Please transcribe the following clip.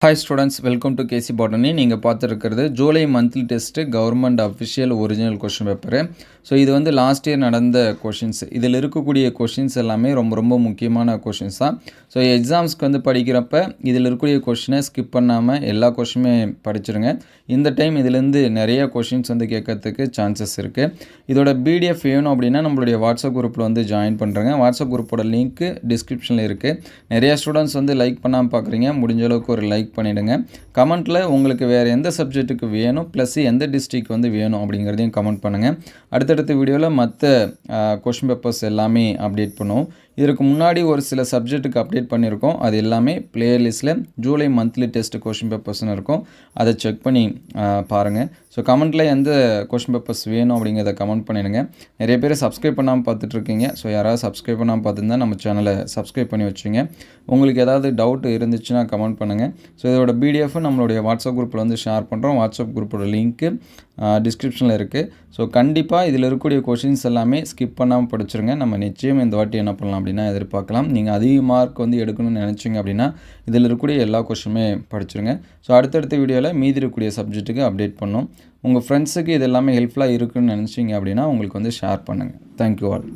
Hi students, welcome to KC botany. நீங்கள் பார்த்துருக்கிறது July monthly test government official original question paper. So இது வந்து last year நடந்த questions. இதில் இருக்கக்கூடிய கொஷின்ஸ் எல்லாமே ரொம்ப ரொம்ப முக்கியமான கொஷின்ஸ் தான். ஸோ எக்ஸாம்ஸ்க்கு வந்து படிக்கிறப்ப இதில் இருக்கக்கூடிய கொஷினை ஸ்கிப் பண்ணாமல் எல்லா கொஷினுமே படிச்சிருங்க. இந்த டைம் இதிலேருந்து நிறைய கொஷின்ஸ் வந்து கேட்கறதுக்கு சான்சஸ் இருக்குது. இதோட பிடிஎஃப் வேணும் அப்படின்னா நம்மளுடைய வாட்ஸ்அப் குரூப்பில் வந்து ஜாயின் பண்ணுறேங்க. வாட்ஸ்அப் குரூப்போட லிங்க்கு டிஸ்கிரிப்ஷனில் இருக்குது. நிறையா ஸ்டூடெண்ட்ஸ் வந்து லைக் பண்ணாமல் பார்க்குறீங்க. முடிஞ்ச அளவுக்கு ஒரு லைக் பண்ணிவிடுங்க. கமெண்ட்டில் உங்களுக்கு வேறு எந்த சப்ஜெக்ட்டுக்கு வேணும் ப்ளஸ் எந்த டிஸ்ட்ரிக் வந்து வேணும் அப்படிங்கிறதையும் கமெண்ட் பண்ணுங்கள். அடுத்தடுத்த வீடியோவில் மற்ற கொஷின் பேப்பர்ஸ் எல்லாமே அப்டேட் பண்ணுவோம். இதற்கு முன்னாடி ஒரு சில சப்ஜெக்ட்டுக்கு அப்டேட் பண்ணியிருக்கோம். அது எல்லாமே பிளேலிஸ்ட்டில் ஜூலை மந்த்லி டெஸ்ட் கொஷின் பேப்பர்ஸ்னு இருக்கும். அதை செக் பண்ணி பாருங்கள். ஸோ கமெண்ட்டில் எந்த கொஷின் பேப்பர்ஸ் வேணும் அப்படிங்கிறத கமெண்ட் பண்ணிடுங்க. நிறைய பேர் சப்ஸ்கிரைப் பண்ணாமல் பார்த்துட்ருக்கீங்க. ஸோ யாராவது சப்ஸ்கிரைப் பண்ணாமல் பார்த்துருந்தா நம்ம சேனலை சப்ஸ்கிரைப் பண்ணி வச்சுங்க. உங்களுக்கு ஏதாவது டவுட் இருந்துச்சுன்னா கமெண்ட் பண்ணுங்கள். ஸோ இதோட பிடிஎஃப் நம்மளுடைய வாட்ஸ்அப் குரூப்பில் வந்து ஷேர் பண்ணுறோம். வாட்ஸ்அப் குரூப்போட லிங்க்கு டிஸ்கிரிப்ஷனில் இருக்குது. ஸோ கண்டிப்பாக இதில் இருக்கக்கூடிய கொஷின்ஸ் எல்லாமே ஸ்கிப் பண்ணாமல் படிச்சிருங்க. நம்ம நிச்சயம் இந்த வாட்டி என்ன பண்ணலாம் அப்படின்னா எதிர்பார்க்கலாம். நீங்கள் அதிக மார்க் வந்து எடுக்கணும்னு நினச்சிங்க அப்படின்னா இதில் இருக்கக்கூடிய எல்லா கொஷினுமே படிச்சிருங்க. ஸோ அடுத்தடுத்த வீடியோவில் மீதி இருக்கக்கூடிய சப்ஜெக்ட்டுக்கு அப்டேட் பண்ணோம். உங்கள் ஃப்ரெண்ட்ஸுக்கு இது எல்லாமே ஹெல்ப்ஃபுல்லாக இருக்குன்னு நினச்சிங்க அப்படின்னா உங்களுக்கு வந்து ஷேர் பண்ணுங்கள். Thank you all.